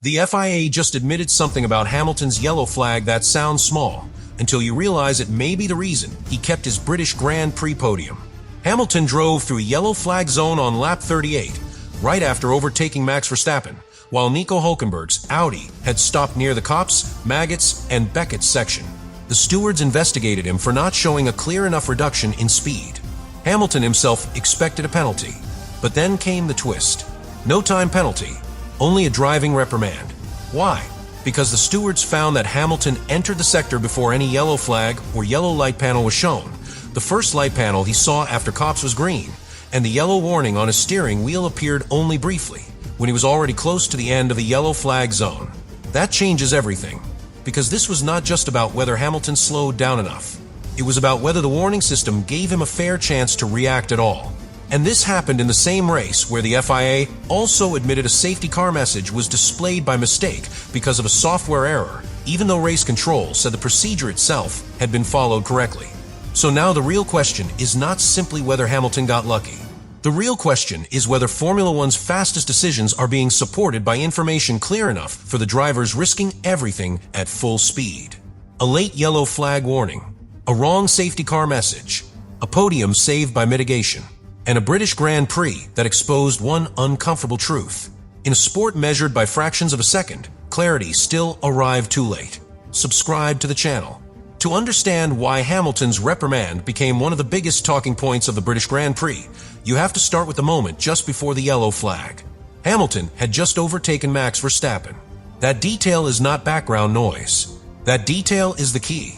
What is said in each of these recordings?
The FIA just admitted something about Hamilton's yellow flag that sounds small, until you realize it may be the reason he kept his British Grand Prix podium. Hamilton drove through a yellow flag zone on lap 38, right after overtaking Max Verstappen, while Nico Hülkenberg's Audi had stopped near the Copse, Maggots, and Beckett section. The stewards investigated him for not showing a clear enough reduction in speed. Hamilton himself expected a penalty, but then came the twist. No time penalty, only a driving reprimand. Why? Because the stewards found that Hamilton entered the sector before any yellow flag or yellow light panel was shown. The first light panel he saw after Copse was green, and the yellow warning on his steering wheel appeared only briefly, when he was already close to the end of the yellow flag zone. That changes everything, because this was not just about whether Hamilton slowed down enough. It was about whether the warning system gave him a fair chance to react at all. And this happened in the same race where the FIA also admitted a safety car message was displayed by mistake because of a software error, even though race control said the procedure itself had been followed correctly. So now the real question is not simply whether Hamilton got lucky. The real question is whether Formula One's fastest decisions are being supported by information clear enough for the drivers risking everything at full speed. A late yellow flag warning, a wrong safety car message, a podium saved by mitigation, and a British Grand Prix that exposed one uncomfortable truth. In a sport measured by fractions of a second, clarity still arrived too late. Subscribe to the channel. To understand why Hamilton's reprimand became one of the biggest talking points of the British Grand Prix, you have to start with the moment just before the yellow flag. Hamilton had just overtaken Max Verstappen. That detail is not background noise. That detail is the key.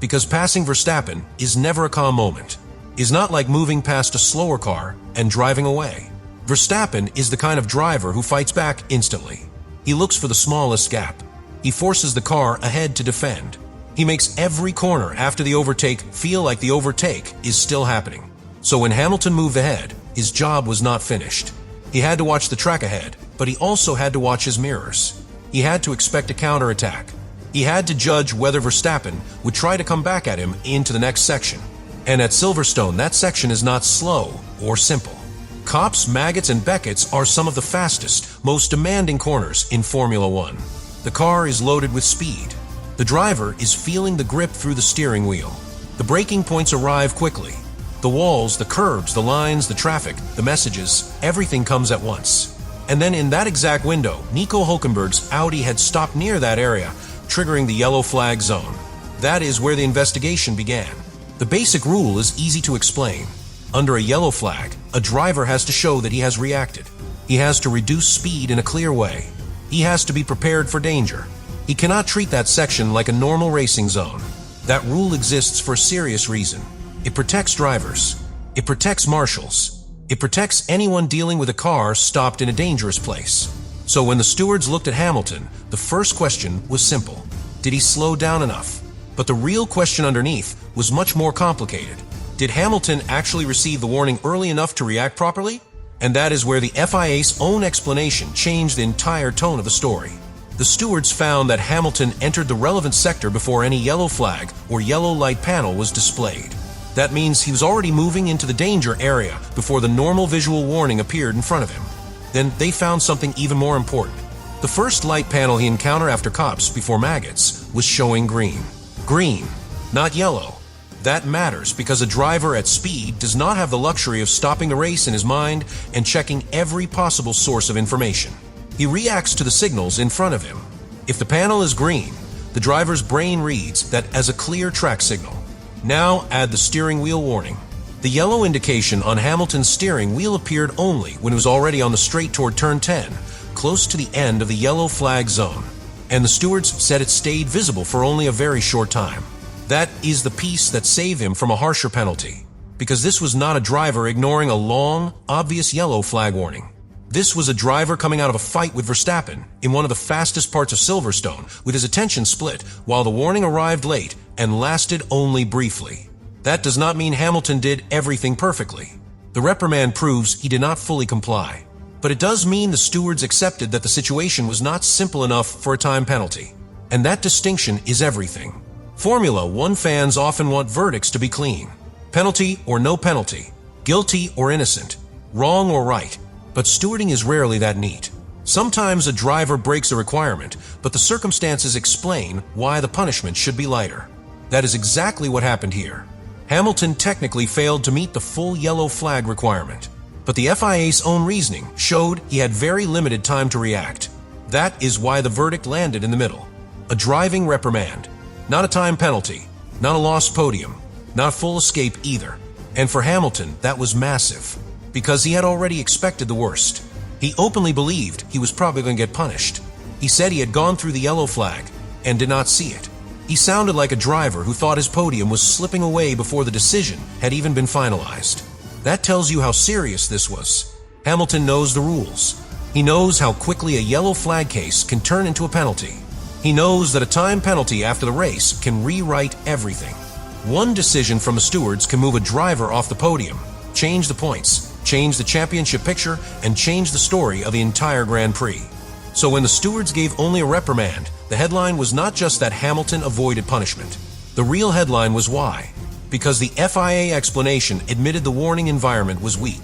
Because passing Verstappen is never a calm moment. Is not like moving past a slower car and driving away. Verstappen is the kind of driver who fights back instantly. He looks for the smallest gap. He forces the car ahead to defend. He makes every corner after the overtake feel like the overtake is still happening. So when Hamilton moved ahead, his job was not finished. He had to watch the track ahead, but he also had to watch his mirrors. He had to expect a counterattack. He had to judge whether Verstappen would try to come back at him into the next section. And at Silverstone, that section is not slow or simple. Copse, Maggots, and Beckets are some of the fastest, most demanding corners in Formula One. The car is loaded with speed. The driver is feeling the grip through the steering wheel. The braking points arrive quickly. The walls, the curbs, the lines, the traffic, the messages, everything comes at once. And then in that exact window, Nico Hülkenberg's Audi had stopped near that area, triggering the yellow flag zone. That is where the investigation began. The basic rule is easy to explain. Under a yellow flag, a driver has to show that he has reacted. He has to reduce speed in a clear way. He has to be prepared for danger. He cannot treat that section like a normal racing zone. That rule exists for a serious reason. It protects drivers. It protects marshals. It protects anyone dealing with a car stopped in a dangerous place. So when the stewards looked at Hamilton, the first question was simple. Did he slow down enough? But the real question underneath was much more complicated. Did Hamilton actually receive the warning early enough to react properly? And that is where the FIA's own explanation changed the entire tone of the story. The stewards found that Hamilton entered the relevant sector before any yellow flag or yellow light panel was displayed. That means he was already moving into the danger area before the normal visual warning appeared in front of him. Then they found something even more important. The first light panel he encountered after Copse before Maggots was showing green. Green, not yellow. That matters because a driver at speed does not have the luxury of stopping the race in his mind and checking every possible source of information. He reacts to the signals in front of him. If the panel is green, the driver's brain reads that as a clear track signal. Now add the steering wheel warning. The yellow indication on Hamilton's steering wheel appeared only when it was already on the straight toward turn 10, close to the end of the yellow flag zone. And the stewards said it stayed visible for only a very short time. That is the piece that saved him from a harsher penalty, because this was not a driver ignoring a long, obvious yellow flag warning. This was a driver coming out of a fight with Verstappen in one of the fastest parts of Silverstone, with his attention split while the warning arrived late and lasted only briefly. That does not mean Hamilton did everything perfectly. The reprimand proves he did not fully comply. But it does mean the stewards accepted that the situation was not simple enough for a time penalty. And that distinction is everything. Formula One fans often want verdicts to be clean. Penalty or no penalty. Guilty or innocent. Wrong or right. But stewarding is rarely that neat. Sometimes a driver breaks a requirement, but the circumstances explain why the punishment should be lighter. That is exactly what happened here. Hamilton technically failed to meet the full yellow flag requirement, but the FIA's own reasoning showed he had very limited time to react. That is why the verdict landed in the middle. A driving reprimand, not a time penalty, not a lost podium, not full escape either. And for Hamilton, that was massive, because he had already expected the worst. He openly believed he was probably going to get punished. He said he had gone through the yellow flag and did not see it. He sounded like a driver who thought his podium was slipping away before the decision had even been finalized. That tells you how serious this was. Hamilton knows the rules. He knows how quickly a yellow flag case can turn into a penalty. He knows that a time penalty after the race can rewrite everything. One decision from the stewards can move a driver off the podium, change the points, change the championship picture, and change the story of the entire Grand Prix. So when the stewards gave only a reprimand, the headline was not just that Hamilton avoided punishment. The real headline was why. Because the FIA explanation admitted the warning environment was weak.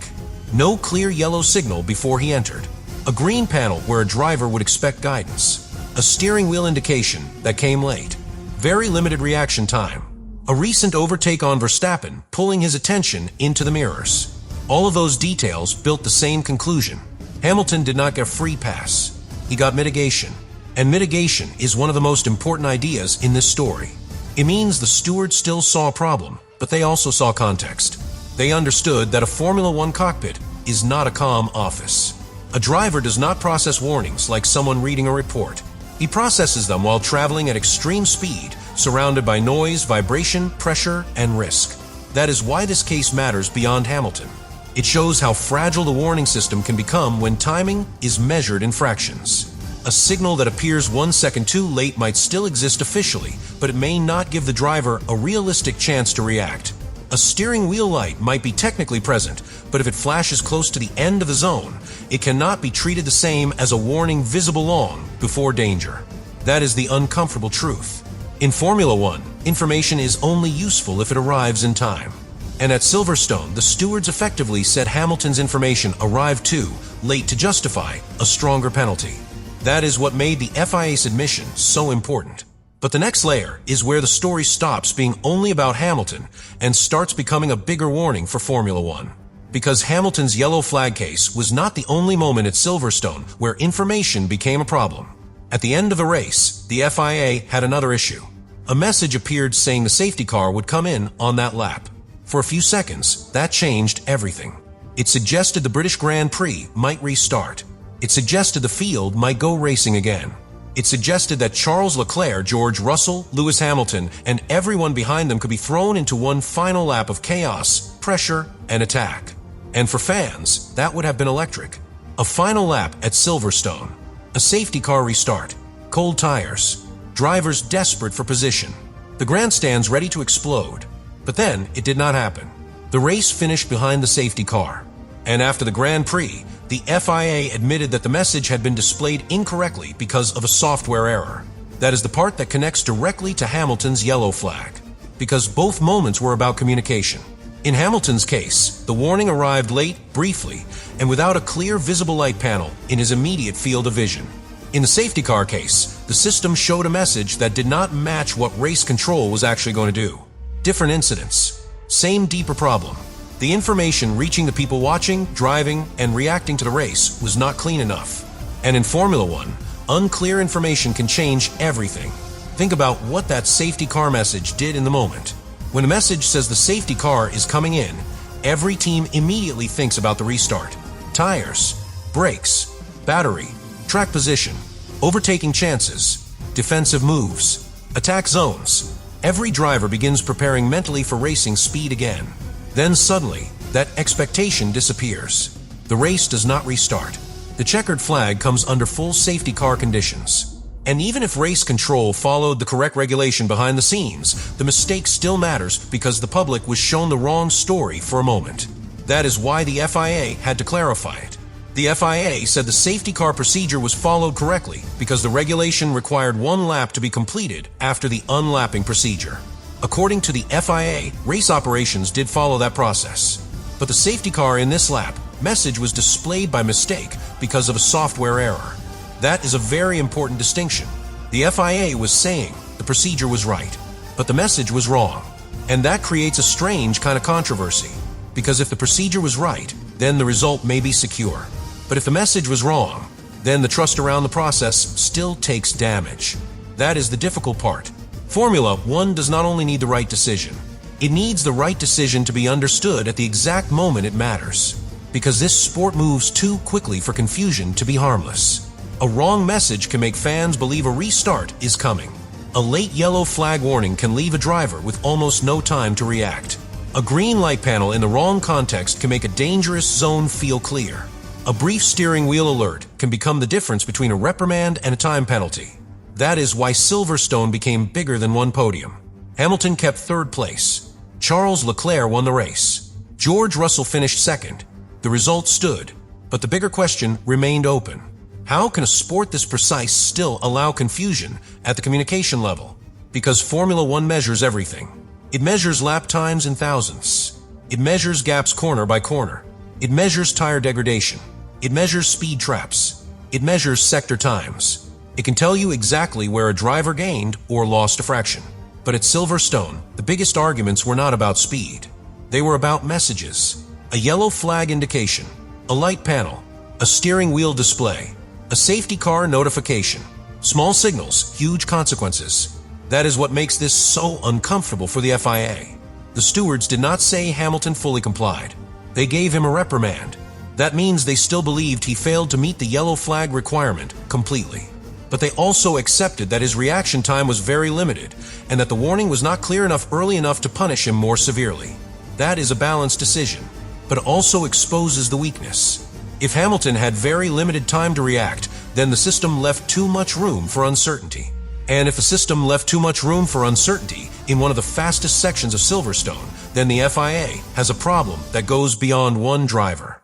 No clear yellow signal before he entered. A green panel where a driver would expect guidance. A steering wheel indication that came late. Very limited reaction time. A recent overtake on Verstappen pulling his attention into the mirrors. All of those details built the same conclusion. Hamilton did not get a free pass. He got mitigation. And mitigation is one of the most important ideas in this story. It means the stewards still saw a problem, but they also saw context. They understood that a Formula One cockpit is not a calm office. A driver does not process warnings like someone reading a report. He processes them while traveling at extreme speed, surrounded by noise, vibration, pressure, and risk. That is why this case matters beyond Hamilton. It shows how fragile the warning system can become when timing is measured in fractions. A signal that appears 1 second too late might still exist officially, but it may not give the driver a realistic chance to react. A steering wheel light might be technically present, but if it flashes close to the end of the zone, it cannot be treated the same as a warning visible long before danger. That is the uncomfortable truth. In Formula One, information is only useful if it arrives in time. And at Silverstone, the stewards effectively said Hamilton's information arrived too late to justify a stronger penalty. That is what made the FIA's admission so important. But the next layer is where the story stops being only about Hamilton and starts becoming a bigger warning for Formula One. Because Hamilton's yellow flag case was not the only moment at Silverstone where information became a problem. At the end of the race, the FIA had another issue. A message appeared saying the safety car would come in on that lap. For a few seconds, that changed everything. It suggested the British Grand Prix might restart. It suggested the field might go racing again. It suggested that Charles Leclerc, George Russell, Lewis Hamilton, and everyone behind them could be thrown into one final lap of chaos, pressure, and attack. And for fans, that would have been electric. A final lap at Silverstone. A safety car restart. Cold tires. Drivers desperate for position. The grandstands ready to explode. But then, it did not happen. The race finished behind the safety car. And after the Grand Prix, the FIA admitted that the message had been displayed incorrectly because of a software error. That is the part that connects directly to Hamilton's yellow flag. Because both moments were about communication. In Hamilton's case, the warning arrived late, briefly, and without a clear visible light panel in his immediate field of vision. In the safety car case, the system showed a message that did not match what race control was actually going to do. Different incidents. Same deeper problem. The information reaching the people watching, driving, and reacting to the race was not clean enough. And in Formula One, unclear information can change everything. Think about what that safety car message did in the moment. When a message says the safety car is coming in, every team immediately thinks about the restart. Tires, brakes, battery, track position, overtaking chances, defensive moves, attack zones. Every driver begins preparing mentally for racing speed again. Then suddenly, that expectation disappears. The race does not restart. The checkered flag comes under full safety car conditions. And even if race control followed the correct regulation behind the scenes, the mistake still matters because the public was shown the wrong story for a moment. That is why the FIA had to clarify it. The FIA said the safety car procedure was followed correctly because the regulation required one lap to be completed after the unlapping procedure. According to the FIA, race operations did follow that process. But the safety car in this lap message was displayed by mistake because of a software error. That is a very important distinction. The FIA was saying the procedure was right, but the message was wrong. And that creates a strange kind of controversy, because if the procedure was right, then the result may be secure. But if the message was wrong, then the trust around the process still takes damage. That is the difficult part. Formula One does not only need the right decision, it needs the right decision to be understood at the exact moment it matters. Because this sport moves too quickly for confusion to be harmless. A wrong message can make fans believe a restart is coming. A late yellow flag warning can leave a driver with almost no time to react. A green light panel in the wrong context can make a dangerous zone feel clear. A brief steering wheel alert can become the difference between a reprimand and a time penalty. That is why Silverstone became bigger than one podium. Hamilton kept third place. Charles Leclerc won the race. George Russell finished second. The result stood, but the bigger question remained open. How can a sport this precise still allow confusion at the communication level? Because Formula One measures everything. It measures lap times in thousandths. It measures gaps corner by corner. It measures tire degradation. It measures speed traps. It measures sector times. It can tell you exactly where a driver gained or lost a fraction. But at Silverstone, the biggest arguments were not about speed. They were about messages. A yellow flag indication, a light panel, a steering wheel display, a safety car notification. Small signals, huge consequences. That is what makes this so uncomfortable for the FIA. The stewards did not say Hamilton fully complied. They gave him a reprimand. That means they still believed he failed to meet the yellow flag requirement completely. But they also accepted that his reaction time was very limited and that the warning was not clear enough early enough to punish him more severely. That is a balanced decision, but also exposes the weakness. If Hamilton had very limited time to react, then the system left too much room for uncertainty. And if a system left too much room for uncertainty in one of the fastest sections of Silverstone, then the FIA has a problem that goes beyond one driver.